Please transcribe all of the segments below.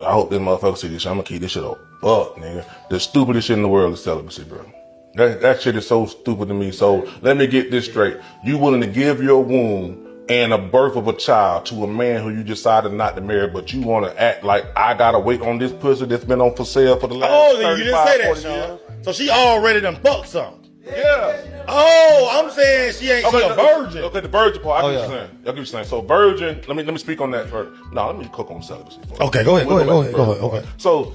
I hope this motherfucker see this shit. I'm gonna keep this shit up. Fuck, nigga. The stupidest shit in the world is celibacy, bro. That shit is so stupid to me. So let me get this straight. You willing to give your womb and a birth of a child to a man who you decided not to marry, but you want to act like I gotta wait on this pussy that's been on for sale for the last 35, you didn't say that, 40 Sean. years? So she already done fucked something. Yeah. Oh, I'm saying she ain't she a virgin. Okay, the virgin part. I get what you're saying. I get what you're saying. So virgin. Let me speak on that first. No, let me cook on celibacy. Okay, go ahead. Okay. So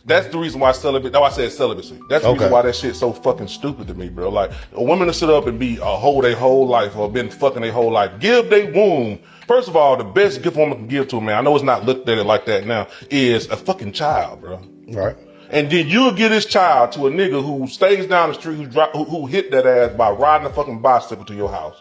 that's the reason why celibate. Now I said celibacy. That's the reason why that shit's so fucking stupid to me, bro. Like a woman to sit up and be a hoe their whole life or been fucking their whole life, give their womb. First of all, the best gift a woman can give to a man, I know it's not looked at it like that now, is a fucking child, bro. Right. And then you'll give this child to a nigga who stays down the street, who hit that ass by riding a fucking bicycle to your house.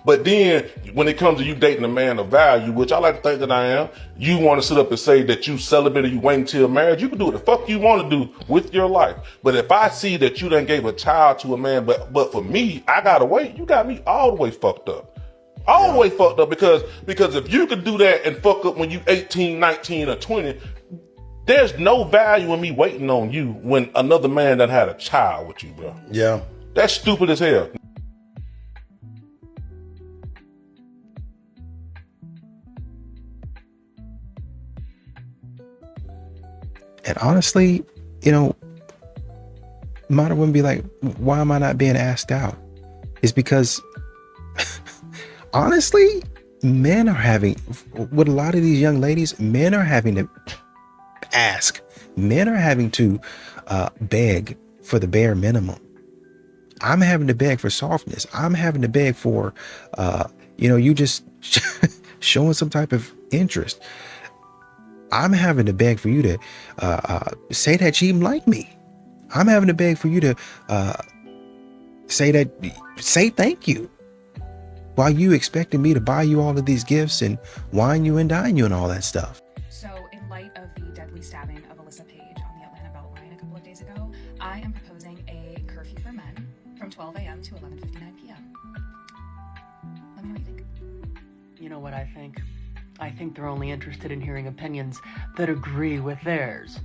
But then when it comes to you dating a man of value, which I like to think that I am, you want to sit up and say that you celibate or you wait until marriage. You can do what the fuck you want to do with your life. But if I see that you done gave a child to a man, but for me, I gotta wait, you got me all the way fucked up. All the way fucked up because if you could do that and fuck up when you 18, 19, or 20, there's no value in me waiting on you when another man done had a child with you, bro. Yeah. That's stupid as hell. And honestly, you know, modern women be like, why am I not being asked out? It's because, honestly, men are having, with a lot of these young ladies, men are having to ask. Men are having to beg for the bare minimum. I'm having to beg for softness. I'm having to beg for, you just showing some type of interest. I'm having to beg for you to say that you even like me. I'm having to beg for you to say thank you. While you expecting me to buy you all of these gifts and wine you and dine you and all that stuff. So in light of the deadly stabbing of Alyssa Page on the Atlanta Beltline a couple of days ago, I am proposing a curfew for men from 12 a.m. to 11:59 p.m. Let me know what you think. You know what I think? I think they're only interested in hearing opinions that agree with theirs.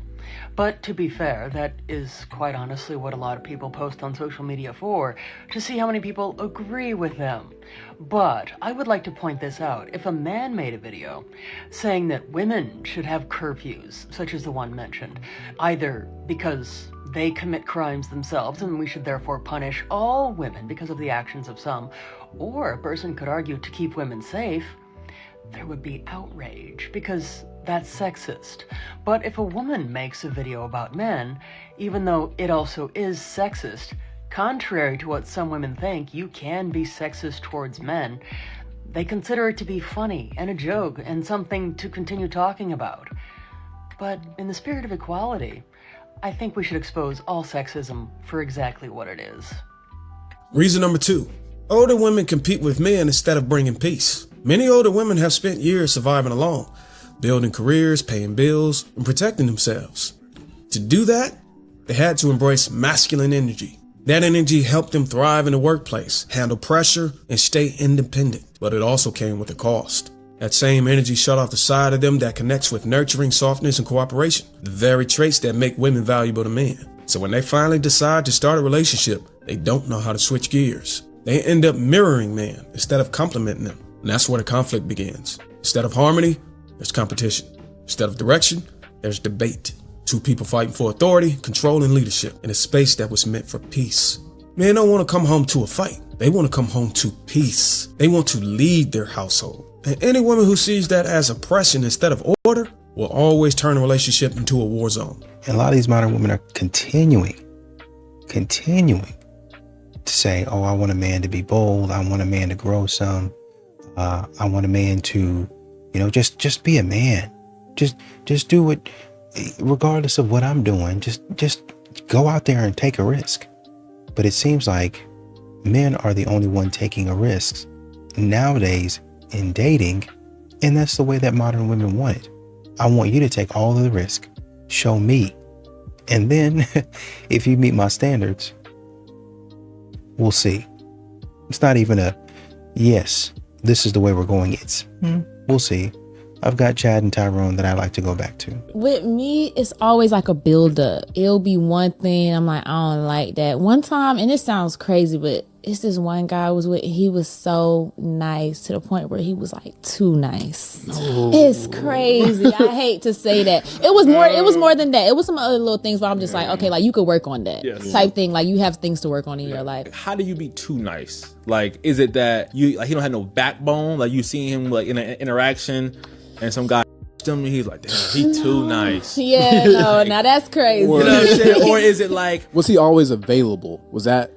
But to be fair, that is quite honestly what a lot of people post on social media for, to see how many people agree with them. But I would like to point this out. If a man made a video saying that women should have curfews, such as the one mentioned, either because they commit crimes themselves and we should therefore punish all women because of the actions of some, or a person could argue to keep women safe, there would be outrage because that's sexist. But if a woman makes a video about men, even though it also is sexist, contrary to what some women think, you can be sexist towards men, they consider it to be funny and a joke and something to continue talking about. But in the spirit of equality, I think we should expose all sexism for exactly what it is. Reason number 2. Older women compete with men instead of bringing peace. Many older women have spent years surviving alone, building careers, paying bills, and protecting themselves. To do that, they had to embrace masculine energy. That energy helped them thrive in the workplace, handle pressure, and stay independent. But it also came with a cost. That same energy shut off the side of them that connects with nurturing, softness, and cooperation, the very traits that make women valuable to men. So when they finally decide to start a relationship, they don't know how to switch gears. They end up mirroring men instead of complimenting them. And that's where the conflict begins. Instead of harmony, there's competition. Instead of direction, there's debate. Two people fighting for authority, control, and leadership in a space that was meant for peace. Men don't want to come home to a fight. They want to come home to peace. They want to lead their household. And any woman who sees that as oppression instead of order will always turn a relationship into a war zone. And a lot of these modern women are continuing to say, oh, I want a man to be bold. I want a man to grow some. I want a man to, just be a man. Just do what, regardless of what I'm doing, just go out there and take a risk. But it seems like men are the only one taking a risk nowadays in dating. And that's the way that modern women want it. I want you to take all of the risk. Show me. And then if you meet my standards, we'll see. It's not even a, yes, this is the way we're going. It's, we'll see. I've got Chad and Tyrone that I like to go back to. With me, it's always like a build up. It'll be one thing. I'm like, I don't like that. One time, and it sounds crazy, but it's this one guy I was with. He was so nice to the point where he was like too nice. It's crazy. I hate to say that. It was more than that. It was some other little things, but I'm just like, okay, like you could work on that type thing. Like you have things to work on in your life. How do you be too nice? Like, is it that you like he don't have no backbone? Like you see him like in an interaction, and some guy him, he's like, damn, he too nice. Yeah, no, now that's crazy. You know what I'm saying? Or is it like, was he always available? Was that?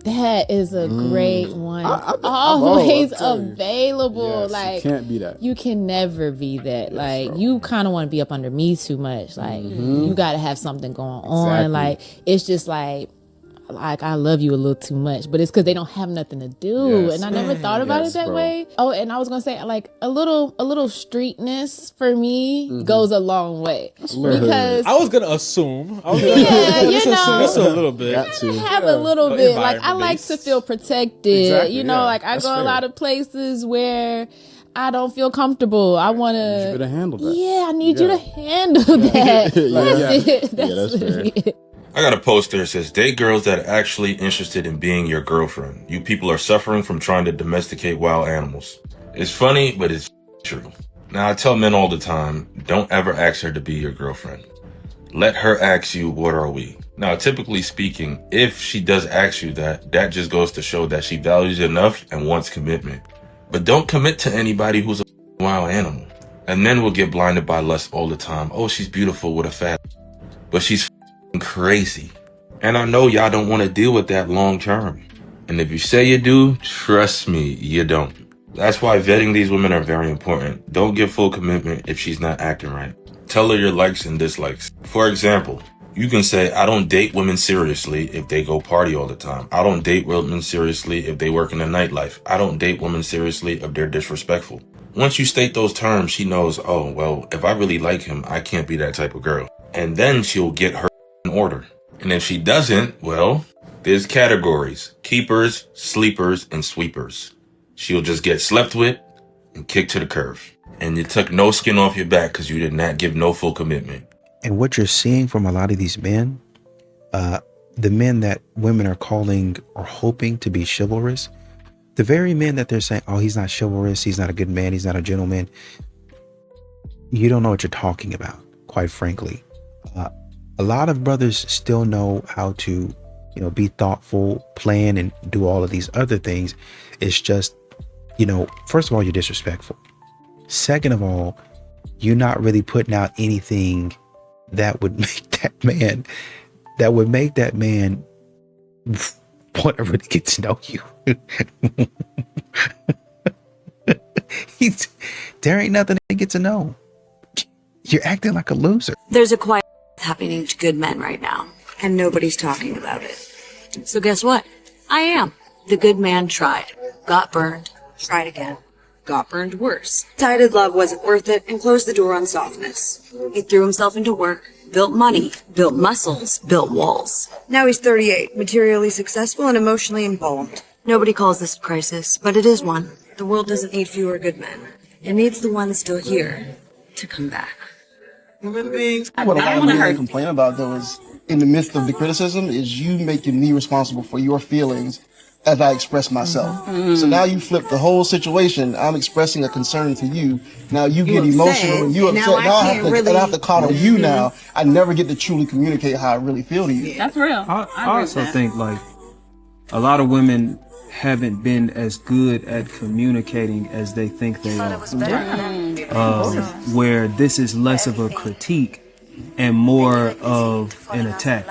That is a great one. Always available. Yes, like you can't be that. You can never be that. Like you kind of want to be up under me too much. Like you got to have something going on. Exactly. Like it's just like I love you a little too much, but it's because they don't have nothing to do, Yes. and I never thought about it that way. Oh, and I was gonna say like a little streetness for me goes a long way because I was gonna assume. I was yeah, you know, just a little bit. Got to. have a little bit. Like I like to feel protected. Exactly, you know, yeah. like I That's go a fair. lot of places where I don't feel comfortable. I want You better handle that. Yeah, I need you to handle that. That's it. That's that's literally it. I got a post there that says, date girls that are actually interested in being your girlfriend. You people are suffering from trying to domesticate wild animals. It's funny, but it's true. Now, I tell men all the time, don't ever ask her to be your girlfriend. Let her ask you, what are we? Now, typically speaking, if she does ask you that just goes to show that she values you enough and wants commitment. But don't commit to anybody who's a wild animal. And men will get blinded by lust all the time. Oh, she's beautiful with a fat, but she's crazy. And I know y'all don't want to deal with that long term. And if you say you do, trust me, you don't. That's why vetting these women are very important. Don't give full commitment if she's not acting right. Tell her your likes and dislikes. For example, you can say, I don't date women seriously if they go party all the time. I don't date women seriously if they work in the nightlife. I don't date women seriously if they're disrespectful. Once you state those terms, she knows, oh, well, if I really like him, I can't be that type of girl. And then she'll get her in order. And if she doesn't, well, there's categories: keepers, sleepers, and sweepers. She'll just get slept with and kicked to the curb. And you took no skin off your back because you did not give no full commitment. And what you're seeing from a lot of these men, the men that women are calling or hoping to be chivalrous, the very men that they're saying, oh, he's not chivalrous, he's not a good man, he's not a gentleman. You don't know what you're talking about, quite frankly. A lot of brothers still know how to, be thoughtful, plan, and do all of these other things. It's just, first of all, you're disrespectful. Second of all, you're not really putting out anything that would make that man want to really get to know you. There ain't nothing to get to know. You're acting like a loser. There's a quiet happening to good men right now, and nobody's talking about it. So guess what? I am. The good man tried, got burned, tried again, got burned worse. Decided love wasn't worth it and closed the door on softness. He threw himself into work, built money, built muscles, built walls. Now he's 38, materially successful and emotionally embalmed. Nobody calls this a crisis, but it is one. The world doesn't need fewer good men. It needs the ones still here to come back. What a lot of people complain about, though, is in the midst of the criticism, is you making me responsible for your feelings as I express myself. So now you flip the whole situation. I'm expressing a concern to you. Now you get emotional and you upset. Now I have to coddle you now. I never get to truly communicate how I really feel to you. That's real. I also think like a lot of women haven't been as good at communicating as they think they are. Where this is less of a critique and more of an attack.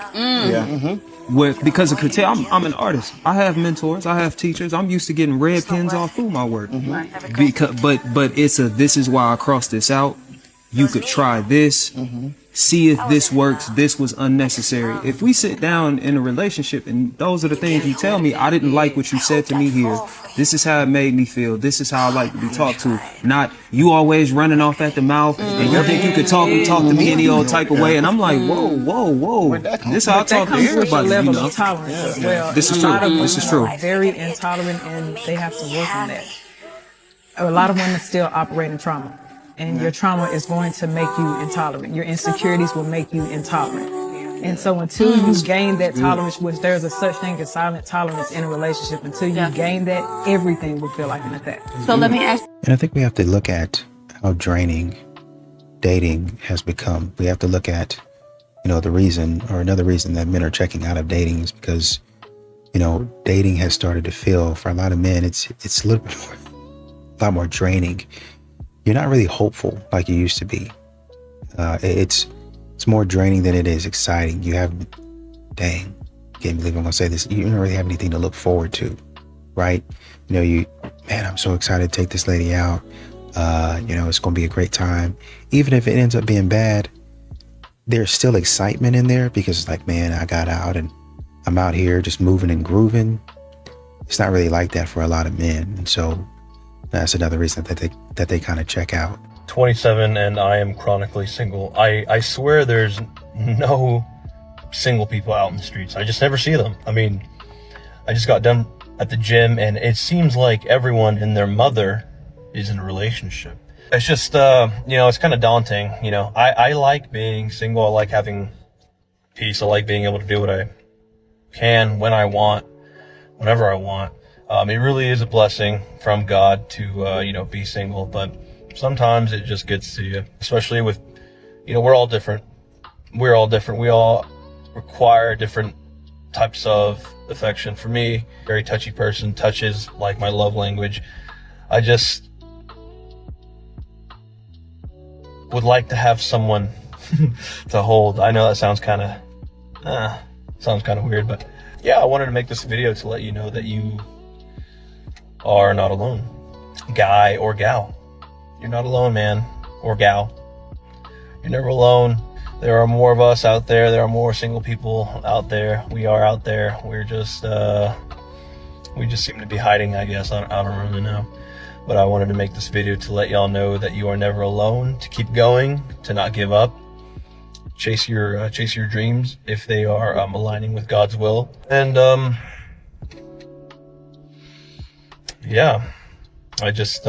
Because of critique, I'm an artist. I have mentors. I have teachers. I'm used to getting red pins all through my work. But it's this is why I crossed this out. You could try this. See if this works. This was unnecessary. If we sit down in a relationship and those are the things you tell me, I didn't like what you said to me here. This is how it made me feel. This is how I like to be talked to. Not you always running off at the mouth and you think you could talk to me any old type of way. And I'm like, whoa. This is how I talk to everybody. Level of tolerance as well. This is true. This is true. Very intolerant, and they have to work on that. A lot of women still operate in trauma. and your trauma is going to make you intolerant. Your insecurities will make you intolerant. And so until you gain that tolerance, which there's a such thing as silent tolerance in a relationship, until you gain that, everything will feel like an attack. So let me ask. And I think we have to look at how draining dating has become. We have to look at, the reason, or another reason that men are checking out of dating is because, dating has started to feel, for a lot of men, it's a little bit more, a lot more draining. You're not really hopeful like you used to be. It's more draining than it is exciting. You have, can't believe I'm gonna say this. You don't really have anything to look forward to, right? I'm so excited to take this lady out. It's gonna be a great time. Even if it ends up being bad, there's still excitement in there because it's like, man, I got out and I'm out here just moving and grooving. It's not really like that for a lot of men. And so that's another reason that they kind of check out. 27 and I am chronically single. I swear there's no single people out in the streets. I just never see them. I mean, I just got done at the gym and it seems like everyone and their mother is in a relationship. It's just, it's kind of daunting. I like being single. I like having peace. I like being able to do what I can, when I want, whenever I want. It really is a blessing from God to, be single, but sometimes it just gets to you, especially with, we're all different. We're all different. We all require different types of affection. For me, very touchy person. Touch is like my love language. I just would like to have someone to hold. I know that sounds kind of weird, but yeah, I wanted to make this video to let you know that you are not alone, guy or gal. You're not alone, man or gal. You're never alone. There are more of us out there. There are more single people out there. We are out there. We're just, we just seem to be hiding, I guess. I don't really know. But I wanted to make this video to let y'all know that you are never alone, to keep going, to not give up. Chase your dreams if they are aligning with God's will. And, yeah, I just,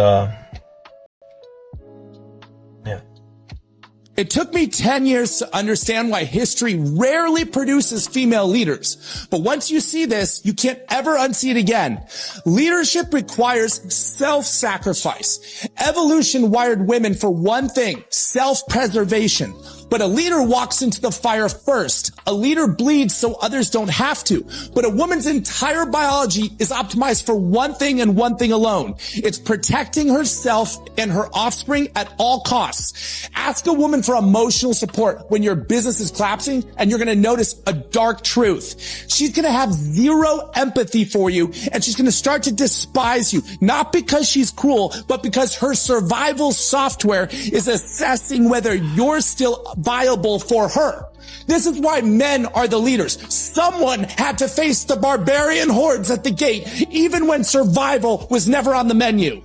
It took me 10 years to understand why history rarely produces female leaders. But once you see this, you can't ever unsee it again. Leadership requires self-sacrifice. Evolution wired women for one thing, self-preservation. But a leader walks into the fire first. A leader bleeds so others don't have to. But a woman's entire biology is optimized for one thing and one thing alone. It's protecting herself and her offspring at all costs. Ask a woman for emotional support when your business is collapsing, and you're going to notice a dark truth. She's going to have zero empathy for you, and she's going to start to despise you, not because she's cruel, but because her survival software is assessing whether you're still viable for her. This is why men are the leaders. Someone had to face the barbarian hordes at the gate, even when survival was never on the menu.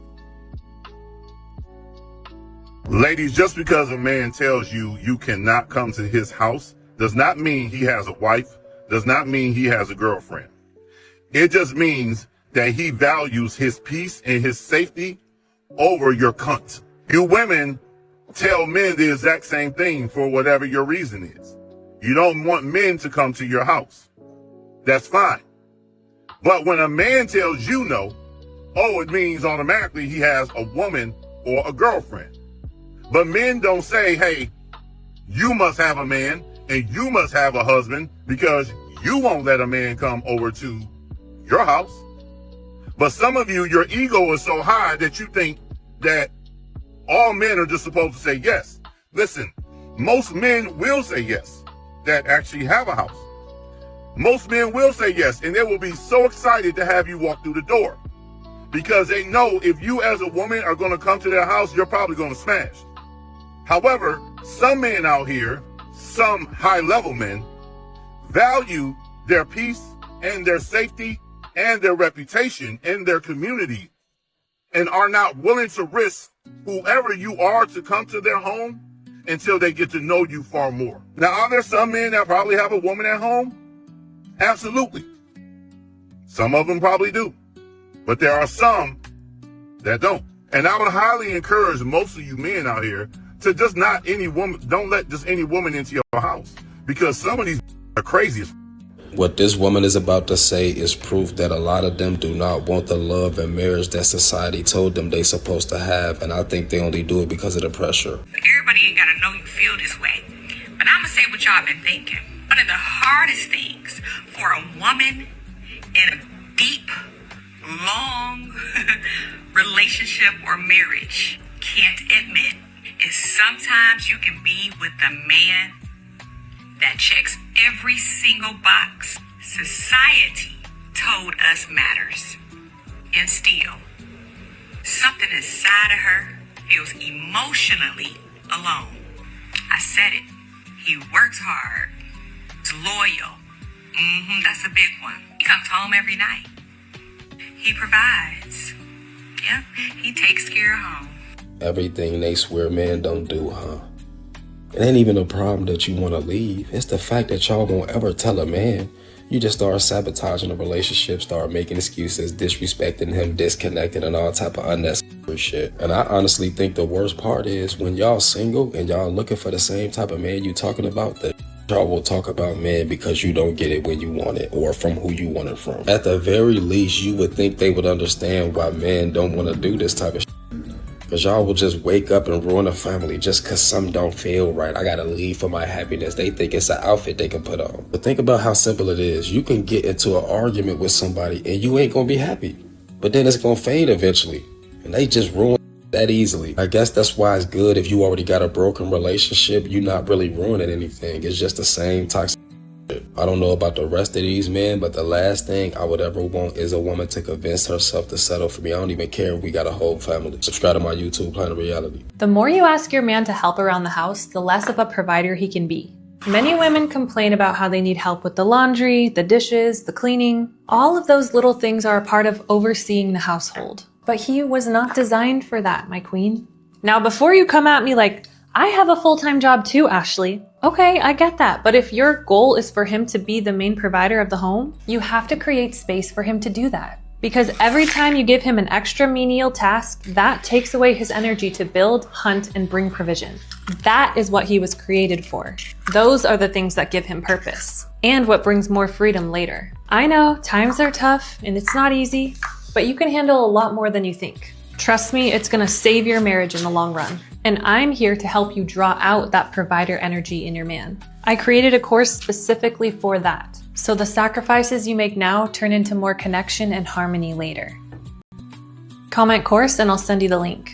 Ladies, just because a man tells you you cannot come to his house does not mean he has a wife, does not mean he has a girlfriend. It just means that he values his peace and his safety over your cunt. You women tell men the exact same thing for whatever your reason is. You don't want men to come to your house. That's fine. But when a man tells you no, it means automatically he has a woman or a girlfriend. But men don't say, hey, you must have a man and you must have a husband because you won't let a man come over to your house. But some of you, your ego is so high that you think that all men are just supposed to say yes. Listen, most men will say yes that actually have a house. Most men will say yes, and they will be so excited to have you walk through the door because they know if you as a woman are going to come to their house, you're probably going to smash. However, some men out here, some high-level men, value their peace and their safety and their reputation in their community and are not willing to risk whoever you are to come to their home until they get to know you far more. Now, are there some men that probably have a woman at home? Absolutely. Some of them probably do. But there are some that don't. And I would highly encourage most of you men out here to just don't let just any woman into your house, because some of these are crazy as What this woman is about to say is proof that a lot of them do not want the love and marriage that society told them they supposed to have, and I think they only do it because of the pressure. Everybody ain't gotta know you feel this way, but I'ma say what y'all been thinking. One of the hardest things for a woman in a deep, long relationship or marriage can't admit is sometimes you can be with a man that checks every single box society told us matters, and still something inside of her feels emotionally alone. I said it. He works hard. He's loyal. That's a big one. He comes home every night. He provides. Yep, he takes care of home. Everything they swear men don't do, huh? It ain't even a problem that you want to leave. It's the fact that y'all won't ever tell a man. You just start sabotaging the relationship, start making excuses, disrespecting him, disconnected, and all type of unnecessary shit. And I honestly think the worst part is when y'all single and y'all looking for the same type of man you talking about, that y'all will talk about men because you don't get it when you want it or from who you want it from. At the very least, you would think they would understand why men don't want to do this type of shit. Because y'all will just wake up and ruin a family just because something don't feel right. I gotta leave for my happiness. They think it's an outfit they can put on. But think about how simple it is. You can get into an argument with somebody and you ain't gonna be happy. But then it's gonna fade eventually. And they just ruin that easily. I guess that's why it's good if you already got a broken relationship. You're not really ruining anything. It's just the same toxic shit. I don't know about the rest of these men, but the last thing I would ever want is a woman to convince herself to settle for me. I don't even care if we got a whole family. Subscribe to my YouTube, Planet Reality. The more you ask your man to help around the house, the less of a provider he can be. Many women complain about how they need help with the laundry, the dishes, the cleaning. All of those little things are a part of overseeing the household. But he was not designed for that, my queen. Now, before you come at me like, I have a full-time job too, Ashley. Okay, I get that. But if your goal is for him to be the main provider of the home, you have to create space for him to do that. Because every time you give him an extra menial task, that takes away his energy to build, hunt, and bring provision. That is what he was created for. Those are the things that give him purpose, and what brings more freedom later. I know, times are tough, and it's not easy, but you can handle a lot more than you think. Trust me, it's gonna save your marriage in the long run. And I'm here to help you draw out that provider energy in your man. I created a course specifically for that, so the sacrifices you make now turn into more connection and harmony later. Comment course and I'll send you the link.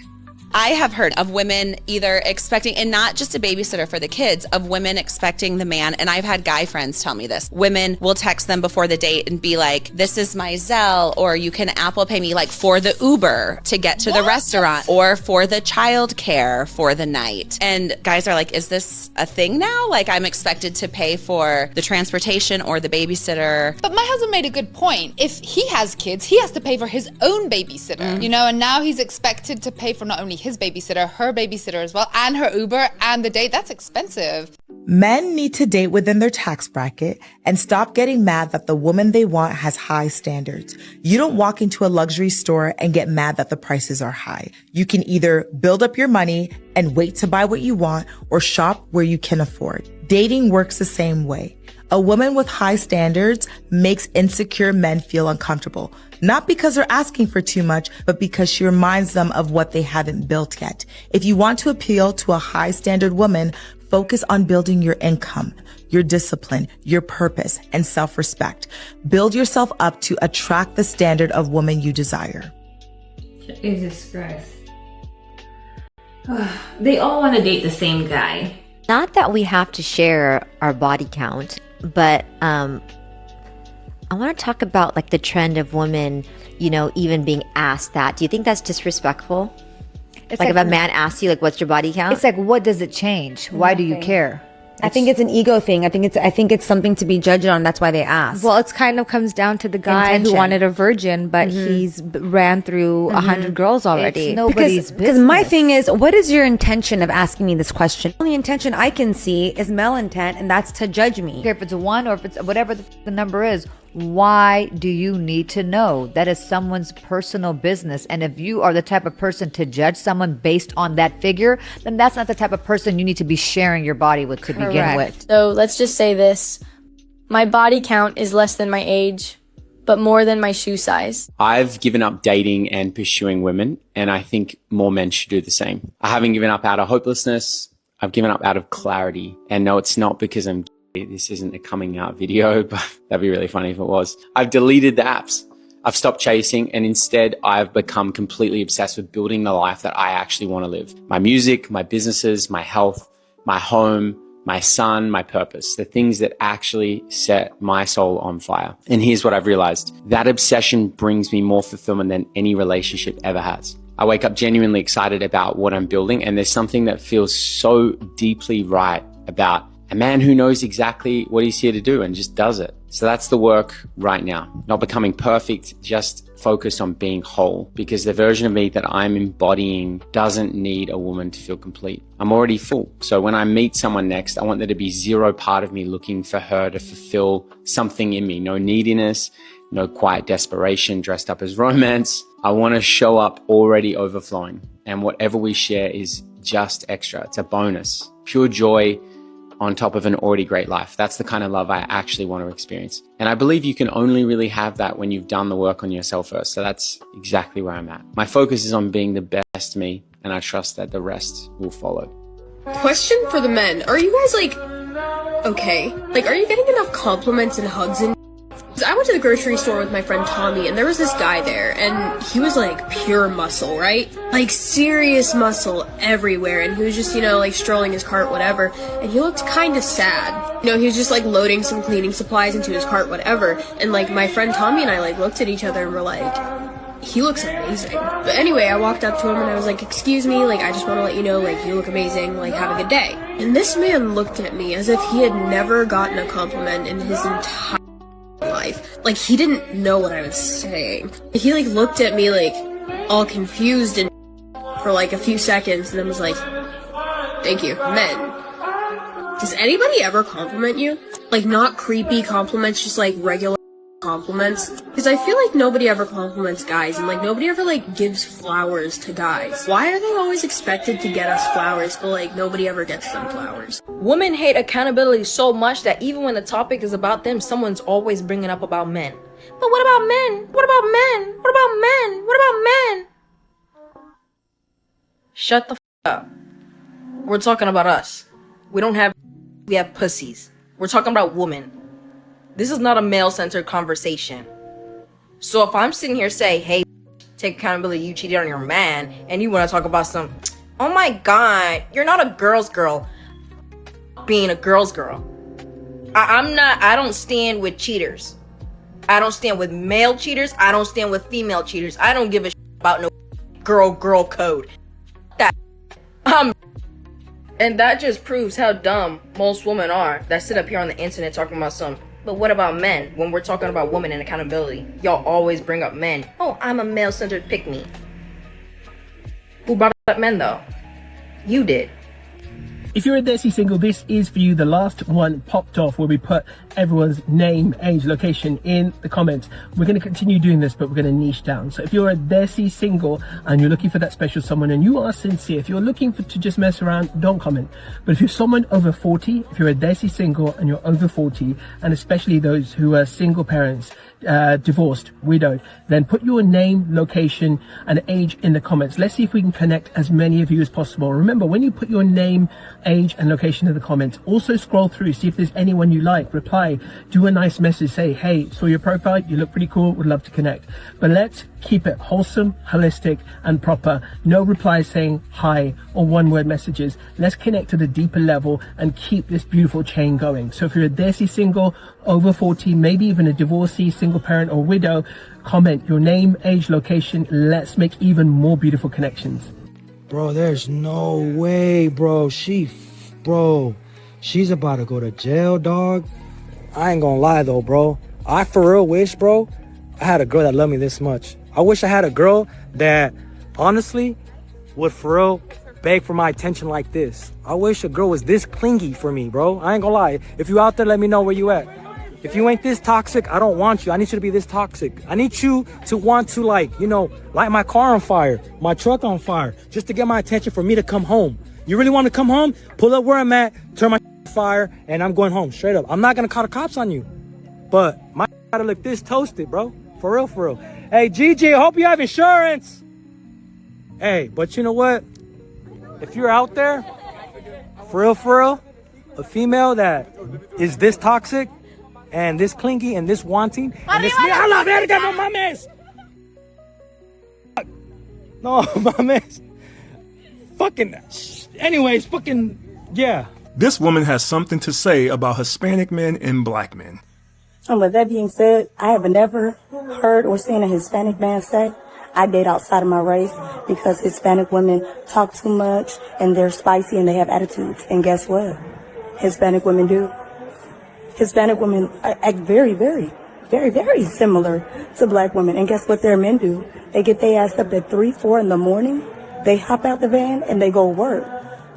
I have heard of women either expecting, and not just a babysitter for the kids, of women expecting the man, and I've had guy friends tell me this. Women will text them before the date and be like, this is my Zelle, or you can Apple Pay me, like for the Uber to get to the restaurant, or for the child care for the night. And guys are like, is this a thing now? Like I'm expected to pay for the transportation or the babysitter. But my husband made a good point. If he has kids, he has to pay for his own babysitter, you know, and now he's expected to pay for not only his babysitter, her babysitter as well, and her Uber and the date. That's expensive. Men need to date within their tax bracket and stop getting mad that the woman they want has high standards. You don't walk into a luxury store and get mad that the prices are high. You can either build up your money and wait to buy what you want or shop where you can afford. Dating works the same way. A woman with high standards makes insecure men feel uncomfortable, not because they're asking for too much, but because she reminds them of what they haven't built yet. If you want to appeal to a high standard woman, focus on building your income, your discipline, your purpose, and self-respect. Build yourself up to attract the standard of woman you desire. Jesus Christ. They all want to date the same guy. Not that we have to share our body count, but I want to talk about like the trend of women, you know, even being asked that. Do you think that's disrespectful? It's like if a man asks you like, what's your body count? It's like, what does it change? Why do you care? I think it's an ego thing. I think it's something to be judged on. That's why they ask. Well, it's kind of comes down to the guy who wanted a virgin, but he's ran through 100 girls already. It's nobody's business. Because my thing is, what is your intention of asking me this question? The only intention I can see is malintent, and that's to judge me. If it's a 1 or if it's whatever the number is, Why do you need to know? That is someone's personal business. And if you are the type of person to judge someone based on that figure, then that's not the type of person you need to be sharing your body with to begin with. So let's just say this. My body count is less than my age, but more than my shoe size. I've given up dating and pursuing women, and I think more men should do the same. I haven't given up out of hopelessness. I've given up out of clarity. And no, it's not because I'm gay. This isn't a coming out video, but that'd be really funny if it was. I've deleted the apps. I've stopped chasing, and instead I've become completely obsessed with building the life that I actually want to live. My music, my businesses, my health, my home, my son, my purpose, the things that actually set my soul on fire. And here's what I've realized. That obsession brings me more fulfillment than any relationship ever has. I wake up genuinely excited about what I'm building, and there's something that feels so deeply right about a man who knows exactly what he's here to do and just does it. So that's the work right now. Not becoming perfect, just focused on being whole, because the version of me that I'm embodying doesn't need a woman to feel complete. I'm already full. So when I meet someone next, I want there to be zero part of me looking for her to fulfill something in me. No neediness, no quiet desperation dressed up as romance. I want to show up already overflowing, and whatever we share is just extra. It's a bonus, pure joy on top of an already great life. That's the kind of love I actually want to experience. And I believe you can only really have that when you've done the work on yourself first. So that's exactly where I'm at. My focus is on being the best me, and I trust that the rest will follow. Question for the men. Are you guys like, okay? Like, are you getting enough compliments and hugs and I went to the grocery store with my friend Tommy, and there was this guy there, and he was like pure muscle, right? Like serious muscle everywhere, and he was just, you know, like strolling his cart, whatever, and he looked kind of sad. You know, he was just like loading some cleaning supplies into his cart, whatever, and like my friend Tommy and I like looked at each other and were like, he looks amazing. But anyway, I walked up to him and I was like, excuse me, like I just want to let you know, like you look amazing, like have a good day. And this man looked at me as if he had never gotten a compliment in his entire life. Like he didn't know what I was saying. He like looked at me like all confused and for like a few seconds, and then was like, thank you. Men, does anybody ever compliment you? Like not creepy compliments, just like regular compliments? Because I feel like nobody ever compliments guys, and like nobody ever like gives flowers to guys. Why are they always expected to get us flowers, but like nobody ever gets them flowers? Women hate accountability so much that even when the topic is about them, someone's always bringing up about men. But what about men? What about men? What about men? What about men? Shut the f up. We're talking about us. We have pussies. We're talking about women. This is not a male-centered conversation. So if I'm sitting here saying, hey, take accountability, you cheated on your man, and you want to talk about some, oh my god, you're not a girl's girl. Being a girl's girl. I don't stand with cheaters. I don't stand with male cheaters. I don't stand with female cheaters. I don't give a about no girl code. That and that just proves how dumb most women are that sit up here on the internet talking about some. But what about men? When we're talking about women and accountability, y'all always bring up men. Oh, I'm a male-centered pick-me. Who brought up men though? You did. If you're a Desi single, this is for you. The last one popped off where we put everyone's name, age, location in the comments. We're going to continue doing this, but we're going to niche down. So if you're a Desi single and you're looking for that special someone and you are sincere, if you're looking to just mess around, don't comment. But if you're someone over 40, if you're a Desi single and you're over 40, and especially those who are single parents, divorced, widowed, then put your name, location, and age in the comments. Let's see if we can connect as many of you as possible. Remember, when you put your name, age, and location in the comments, also scroll through, see if there's anyone you like, reply, do a nice message, say, hey, saw your profile, you look pretty cool, would love to connect. But let's keep it wholesome, holistic, and proper. No replies saying hi or one-word messages. Let's connect to the deeper level and keep this beautiful chain going. So if you're a Desi single, over 40, maybe even a divorcee, single parent, or widow, comment your name, age, location. Let's make even more beautiful connections. Bro, there's no way, bro. Bro, she's about to go to jail, dog. I ain't gonna lie though, bro. I for real wish, bro, I had a girl that loved me this much. I wish I had a girl that honestly would for real beg for my attention like this. I wish a girl was this clingy for me, bro. I ain't gonna lie. If you out there, let me know where you at. If you ain't this toxic, I don't want you. I need you to be this toxic. I need you to want to, like, you know, light my car on fire, my truck on fire, just to get my attention for me to come home. You really want to come home? Pull up where I'm at, turn my fire, and I'm going home straight up. I'm not gonna call the cops on you, but my gotta look this toasted, bro. For real, for real. Hey, Gigi, I hope you have insurance. Hey, but you know what? If you're out there, for real, a female that is this toxic and this clingy and this wanting and this me, I love it. No mames. No mames. Fucking. Anyways, fucking yeah. This woman has something to say about Hispanic men and black men. With that being said, I have never heard or seen a Hispanic man say, I date outside of my race because Hispanic women talk too much and they're spicy and they have attitudes. And guess what? Hispanic women do. Hispanic women act very, very, very, very similar to black women. And guess what their men do? They get their ass up at 3, 4 in the morning. They hop out the van and they go work.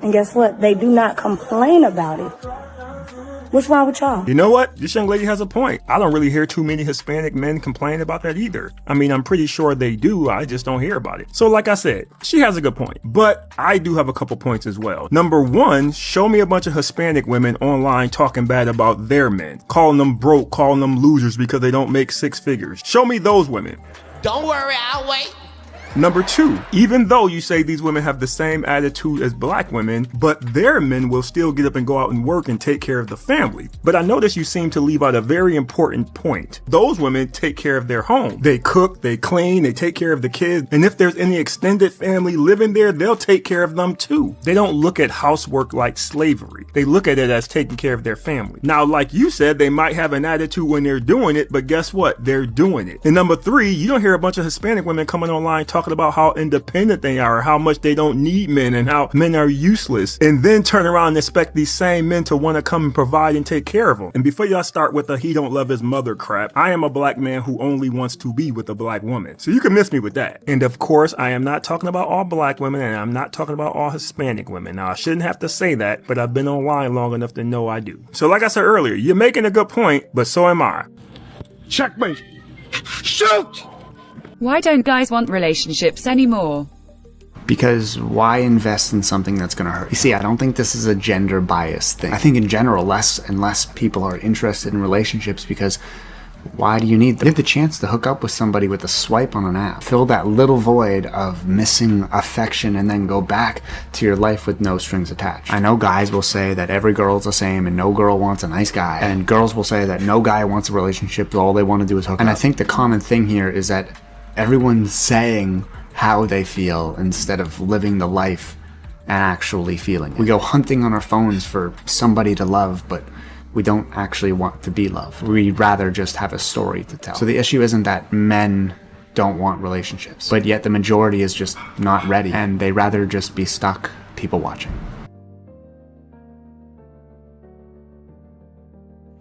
And guess what? They do not complain about it. What's wrong with y'all? You know what? This young lady has a point. I don't really hear too many Hispanic men complain about that either. I mean, I'm pretty sure they do. I just don't hear about it. So like I said, she has a good point. But I do have a couple points as well. Number one, show me a bunch of Hispanic women online talking bad about their men. Calling them broke, calling them losers because they don't make 6 figures. Show me those women. Don't worry, I'll wait. Number two, even though you say these women have the same attitude as black women, but their men will still get up and go out and work and take care of the family. But I notice you seem to leave out a very important point. Those women take care of their home. They cook, they clean, they take care of the kids. And if there's any extended family living there, they'll take care of them too. They don't look at housework like slavery. They look at it as taking care of their family. Now, like you said, they might have an attitude when they're doing it, but guess what? They're doing it. And number three, you don't hear a bunch of Hispanic women coming online talking about how independent they are, how much they don't need men and how men are useless, and then turn around and expect these same men to want to come and provide and take care of them. And before y'all start with the he don't love his mother crap, I am a black man who only wants to be with a black woman. So you can miss me with that. And of course, I am not talking about all black women and I'm not talking about all Hispanic women. Now, I shouldn't have to say that, but I've been online long enough to know I do. So like I said earlier, you're making a good point, but so am I. Checkmate. Shoot! Why don't guys want relationships anymore? Because why invest in something that's going to hurt? You see, I don't think this is a gender biased thing. I think in general, less and less people are interested in relationships because why do you need them? You have the chance to hook up with somebody with a swipe on an app. Fill that little void of missing affection and then go back to your life with no strings attached. I know guys will say that every girl's the same and no girl wants a nice guy. And girls will say that no guy wants a relationship, all they want to do is hook up. And I think the common thing here is that everyone's saying how they feel instead of living the life and actually feeling it. We go hunting on our phones for somebody to love, but we don't actually want to be loved. We'd rather just have a story to tell. So the issue isn't that men don't want relationships, but yet the majority is just not ready, and they rather just be stuck people watching.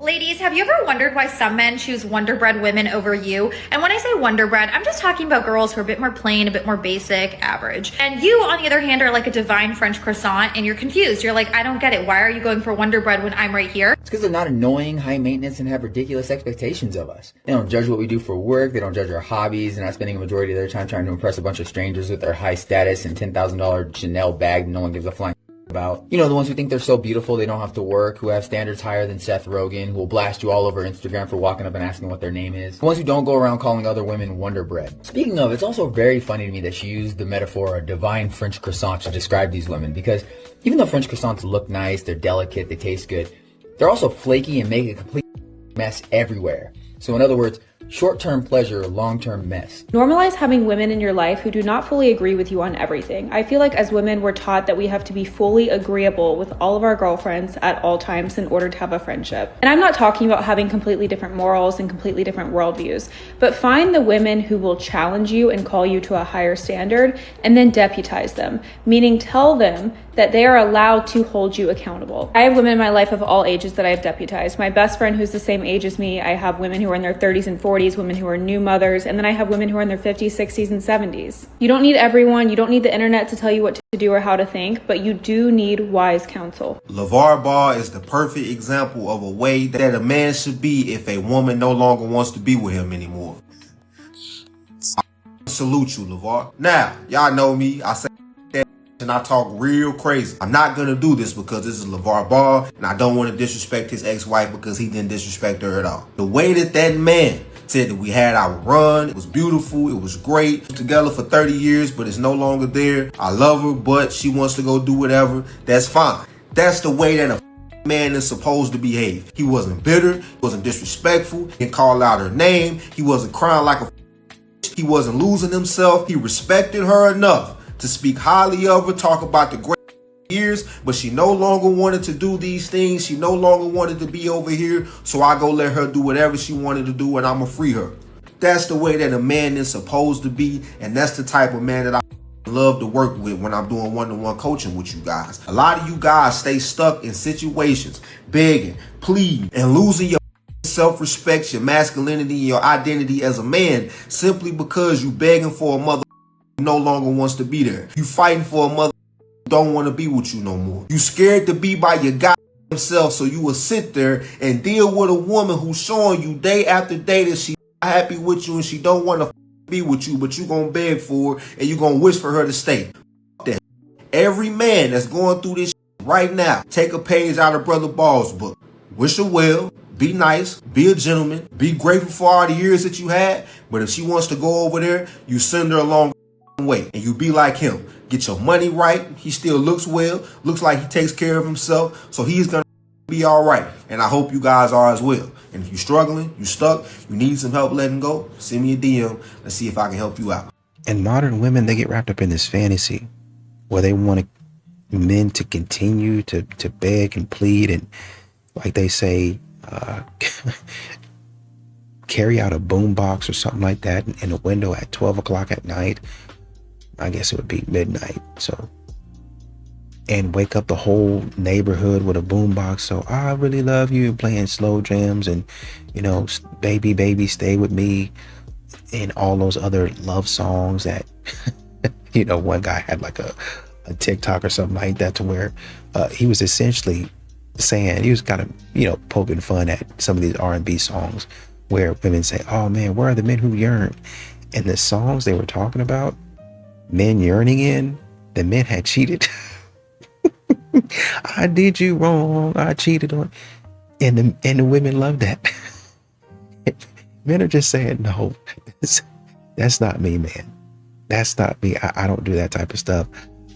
Ladies, have you ever wondered why some men choose Wonder Bread women over you? And when I say Wonder Bread, I'm just talking about girls who are a bit more plain, a bit more basic, average. And you, on the other hand, are like a divine French croissant and you're confused. You're like, I don't get it. Why are you going for Wonder Bread when I'm right here? It's because they're not annoying, high maintenance, and have ridiculous expectations of us. They don't judge what we do for work. They don't judge our hobbies. They're not spending a majority of their time trying to impress a bunch of strangers with their high status and $10,000 Chanel bag no one gives a flying about. You know, the ones who think they're so beautiful they don't have to work, who have standards higher than Seth Rogen, who will blast you all over Instagram for walking up and asking what their name is. The ones who don't go around calling other women Wonder Bread. Speaking of, it's also very funny to me that she used the metaphor a divine French croissant to describe these women, because even though French croissants look nice, they're delicate, they taste good, they're also flaky and make a complete mess everywhere. So in other words, short-term pleasure, long-term mess. Normalize having women in your life who do not fully agree with you on everything. I feel like as women, we're taught that we have to be fully agreeable with all of our girlfriends at all times in order to have a friendship. And I'm not talking about having completely different morals and completely different worldviews, but find the women who will challenge you and call you to a higher standard and then deputize them, meaning tell them that they are allowed to hold you accountable. I have women in my life of all ages that I have deputized. My best friend who's the same age as me, I have women who are in their 30s and 40s 40s, women who are new mothers, and then I have women who are in their 50s, 60s, and 70s. You don't need everyone, you don't need the internet to tell you what to do or how to think, but you do need wise counsel. LeVar Ball is the perfect example of a way that a man should be if a woman no longer wants to be with him anymore. I salute you, LeVar. Now, y'all know me. I say that and I talk real crazy. I'm not gonna do this because this is LeVar Ball, and I don't want to disrespect his ex-wife because he didn't disrespect her at all. The way that man said that we had our run, it was beautiful, it was great, together for 30 years, but it's no longer there. I love her, but she wants to go do whatever. That's fine. That's the way that a man is supposed to behave. He wasn't bitter, he wasn't disrespectful, he didn't call out her name, he wasn't crying like a he wasn't losing himself. He respected her enough to speak highly of her, talk about the great years, but she no longer wanted to do these things. She no longer wanted to be over here, so I go let her do whatever she wanted to do, and I'ma free her. That's the way that a man is supposed to be, and that's the type of man that I love to work with when I'm doing one-to-one coaching with you guys. A lot of you guys stay stuck in situations, begging, pleading, and losing your self-respect, your masculinity, your identity as a man, simply because you begging for a mother who no longer wants to be there. You fighting for a mother who don't want to be with you no more. You scared to be by your goddamn self, so you will sit there and deal with a woman who's showing you day after day that she's happy with you and she don't want to be with you, but you gonna beg for her and you gonna wish for her to stay. That every man that's going through this right now, take a page out of Brother Ball's book. Wish her well. Be nice, be a gentleman, be grateful for all the years that you had, but if she wants to go over there, you send her a long way, and you be like him. Get your money right, he still looks well, looks like he takes care of himself, so he's gonna be all right, and I hope you guys are as well. And if you're struggling, you stuck, you need some help letting go, send me a DM, let's see if I can help you out. And modern women, they get wrapped up in this fantasy where they want men to continue to beg and plead and, like they say, carry out a boombox or something like that in a window at 12 o'clock at night. I guess it would be midnight. So, and wake up the whole neighborhood with a boombox. So I really love you, playing slow jams and, you know, baby, baby, stay with me, and all those other love songs that, you know, one guy had like a TikTok or something like that to where he was essentially saying, he was kind of, you know, poking fun at some of these R&B songs where women say, oh man, where are the men who yearn? And the songs they were talking about, men yearning in, the men had cheated. I did you wrong, I cheated on, and the women love that. Men are just saying, no, that's not me, man. That's not me. I don't do that type of stuff.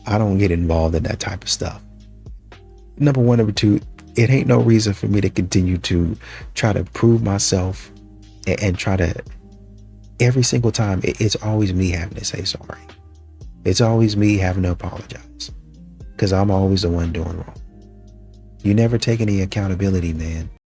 I don't get involved in that type of stuff. Number one. Number two, it ain't no reason for me to continue to try to prove myself and try to, every single time, it's always me having to say sorry. It's always me having to apologize because I'm always the one doing wrong. You never take any accountability, man.